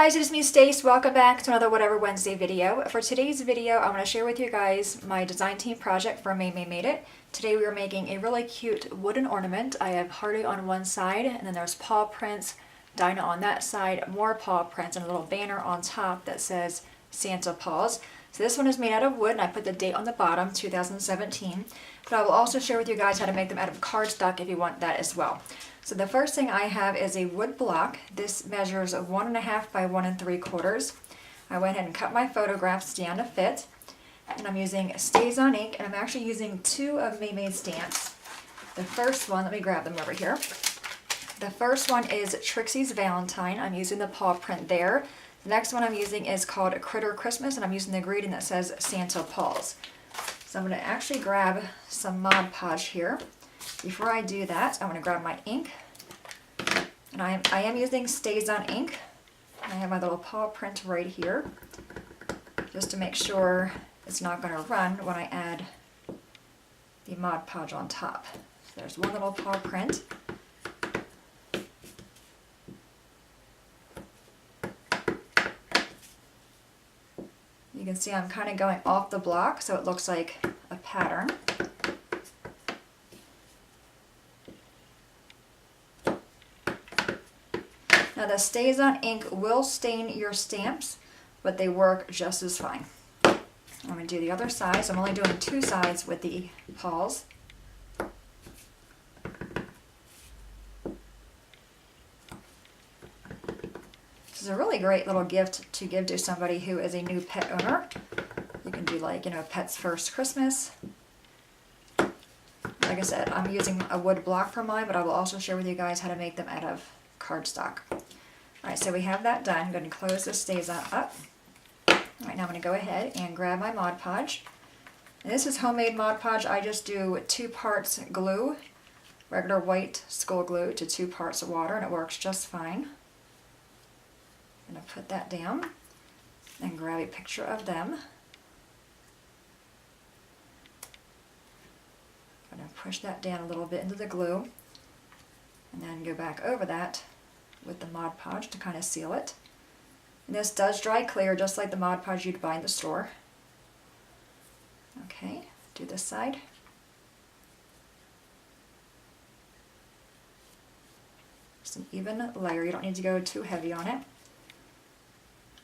guys, it is me, Stace. Welcome back to another Whatever Wednesday video. For today's video, I want to share with you guys my design team project for Maymay Made It. Today we are making a really cute wooden ornament. I have Hearty on one side, and then there's paw prints, Dinah on that side, more paw prints, and a little banner on top that says Santa Paws. So this one is made out of wood, and I put the date on the bottom, 2017. But I will also share with you guys how to make them out of cardstock if you want that as well. So the first thing I have is a wood block. This measures 1.5 by 1 3/4. I went ahead and cut my photographs down to fit. And I'm using Stays On ink, and I'm actually using 2 of Maymay's stamps. The first one, let me grab them over here. The first one is Trixie's Valentine. I'm using the paw print there. The next one I'm using is called Critter Christmas, and I'm using the greeting that says Santa Paws. So I'm going to actually grab some Mod Podge here. Before I do that, I'm going to grab my ink, and I am using Stays On ink. I have my little paw print right here, just to make sure it's not going to run when I add the Mod Podge on top. So there's one little paw print. You can see I'm kind of going off the block so it looks like a pattern. Now the Stays On ink will stain your stamps, but they work just as fine. I'm going to do the other side, so I'm only doing 2 sides with the paws. This is a really great little gift to give to somebody who is a new pet owner. You can do like, Pet's First Christmas. Like I said, I'm using a wood block for mine, but I will also share with you guys how to make them out of cardstock. Alright, so we have that done. I'm going to close this Stays On up. Alright, now I'm going to go ahead and grab my Mod Podge. And this is homemade Mod Podge. I just do 2 parts glue, regular white skull glue, to 2 parts of water, and it works just fine. I'm going to put that down and grab a picture of them. I'm going to push that down a little bit into the glue, and then go back over that with the Mod Podge to kind of seal it. And this does dry clear just like the Mod Podge you'd buy in the store. Okay, do this side. Just an even layer, you don't need to go too heavy on it.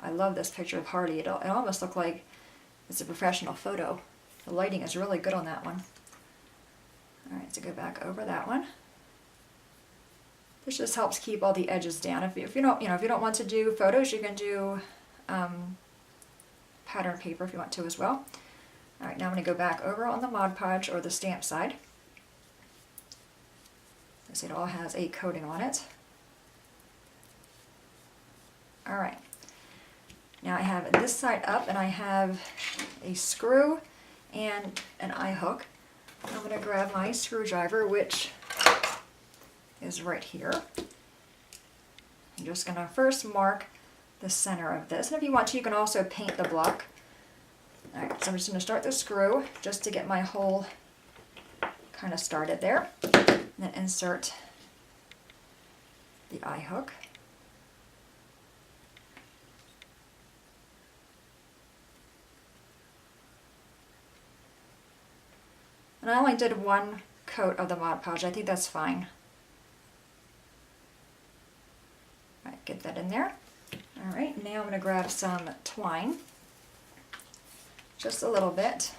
I love this picture of Hearty. It almost looks like it's a professional photo. The lighting is really good on that one. Alright, so go back over that one. This just helps keep all the edges down. If you don't want to do photos, you can do pattern paper if you want to as well. Alright, now I'm going to go back over on the Mod Podge, or the stamp side. See, it all has a coating on it. Alright. Now I have this side up, and I have a screw and an eye hook. I'm going to grab my screwdriver, which is right here. I'm just going to first mark the center of this, and if you want to, you can also paint the block. Alright, so I'm just going to start the screw just to get my hole kind of started there, and then insert the eye hook. And I only did 1 coat of the Mod Podge. I think that's fine. Alright, get that in there. Alright, now I'm going to grab some twine. Just a little bit.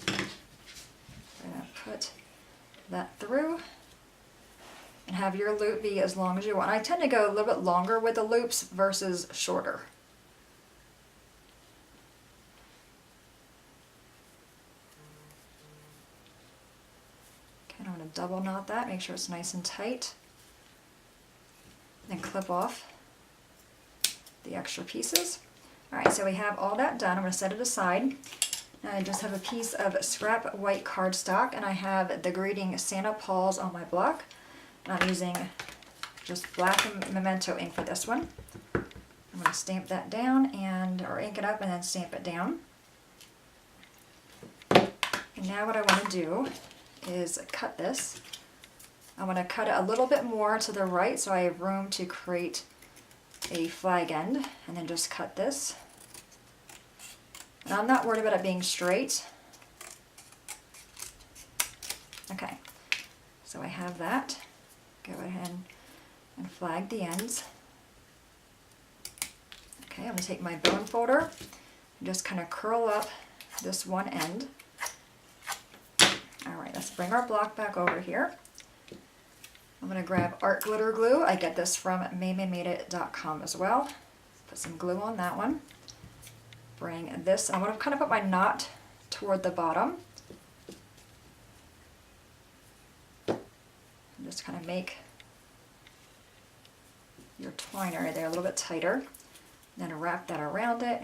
I'm going to put that through. And have your loop be as long as you want. I tend to go a little bit longer with the loops versus shorter. I'm going to double knot that, make sure it's nice and tight, then clip off the extra pieces. Alright, so we have all that done. I'm going to set it aside. And I just have a piece of scrap white cardstock, and I have the greeting Santa Paws on my block. And I'm using just black memento ink for this one. I'm going to stamp that down, or ink it up and then stamp it down. And now what I want to do is cut this. I want to cut it a little bit more to the right so I have room to create a flag end and then just cut this. And I'm not worried about it being straight. Okay, so I have that. Go ahead and flag the ends. Okay, I'm going to take my bone folder and just kind of curl up this one end. Alright, let's bring our block back over here. I'm going to grab art glitter glue. I get this from maymaymadeit.com as well. Put some glue on that one. Bring this, I want to kind of put my knot toward the bottom. And just kind of make your twine area there a little bit tighter. Then wrap that around it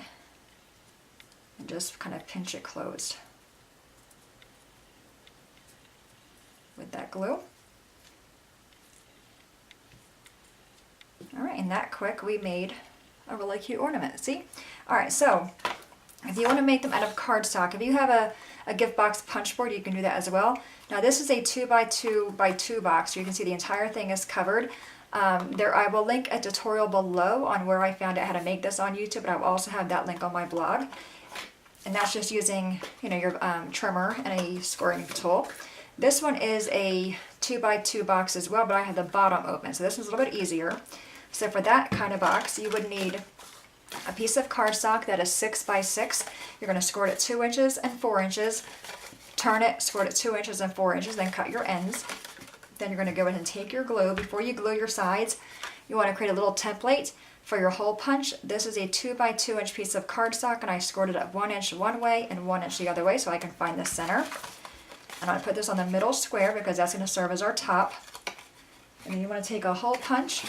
and just kind of pinch it closed with that glue. Alright, and that quick we made a really cute ornament. See? Alright, so if you want to make them out of cardstock, if you have a gift box punch board, you can do that as well. Now this is a 2x2x2 box, so you can see the entire thing is covered. I will link a tutorial below on where I found out how to make this on YouTube, but I will also have that link on my blog. And that's just using, your trimmer and a scoring tool. This one is a 2x2 box as well, but I have the bottom open, so this one's a little bit easier. So for that kind of box, you would need a piece of cardstock that is 6x6. You're going to score it at 2 inches and 4 inches. Turn it, score it at 2 inches and 4 inches, then cut your ends. Then you're going to go ahead and take your glue. Before you glue your sides, you want to create a little template for your hole punch. This is a 2x2 inch piece of cardstock, and I scored it at 1 inch one way and 1 inch the other way so I can find the center. And I'm going to put this on the middle square because that's going to serve as our top. And then you want to take a hole punch.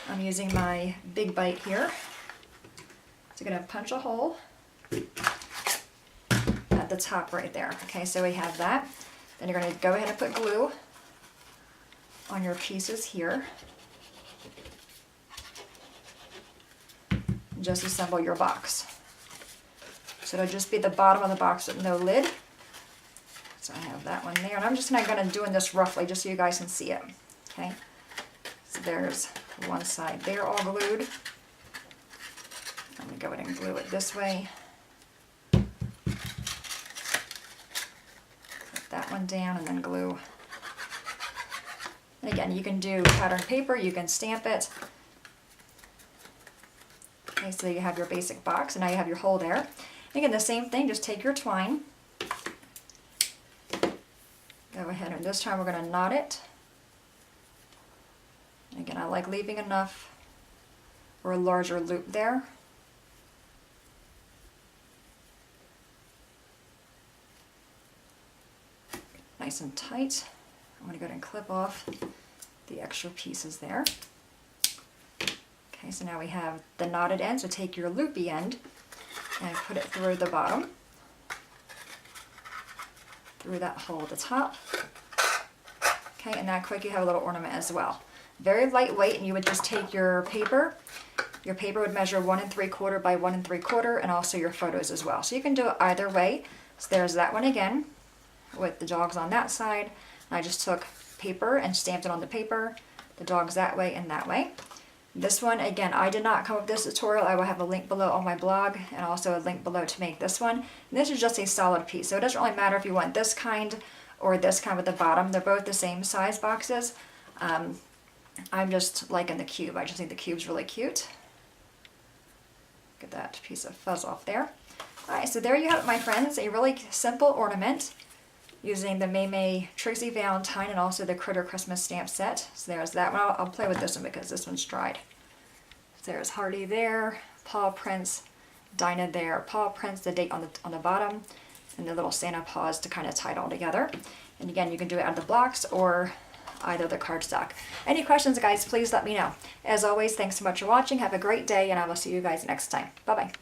I'm using my big bite here. So you're going to punch a hole at the top right there. Okay, so we have that. Then you're going to go ahead and put glue on your pieces here. And just assemble your box. So it'll just be the bottom of the box with no lid. So I have that one there. And I'm just going to doing this roughly just so you guys can see it. Okay. So there's one side there all glued. I'm going to go ahead and glue it this way. Put that one down and then glue. And again, you can do pattern paper, you can stamp it. Okay, so you have your basic box, and now you have your hole there. And again, the same thing, just take your twine. Go ahead, and this time we're going to knot it. And again, I like leaving enough for a larger loop there. Nice and tight. I'm going to go ahead and clip off the extra pieces there. Okay, so now we have the knotted end, so take your loopy end and put it through the bottom, through that hole at the top. Okay, and that quick you have a little ornament as well. Very lightweight, and you would just take your paper. Your paper would measure 1 3/4 by 1 3/4, and also your photos as well. So you can do it either way. So there's that one again, with the dogs on that side. I just took paper and stamped it on the paper, the dogs that way and that way. This one, again, I did not come up with this tutorial. I will have a link below on my blog and also a link below to make this one. And this is just a solid piece, so it doesn't really matter if you want this kind or this kind at the bottom. They're both the same size boxes. I'm just liking the cube. I just think the cube's really cute. Get that piece of fuzz off there. Alright, so there you have it, my friends. A really simple ornament using the Maymay Trixie Valentine and also the Critter Christmas stamp set. So there's that one. I'll play with this one because this one's dried. So there's Hardy there, paw prints, Dinah there, paw prints, the date on the bottom, and the little Santa paws to kind of tie it all together. And again, you can do it out of the blocks or either the cardstock. Any questions, guys, please let me know. As always, thanks so much for watching. Have a great day, and I will see you guys next time. Bye-bye.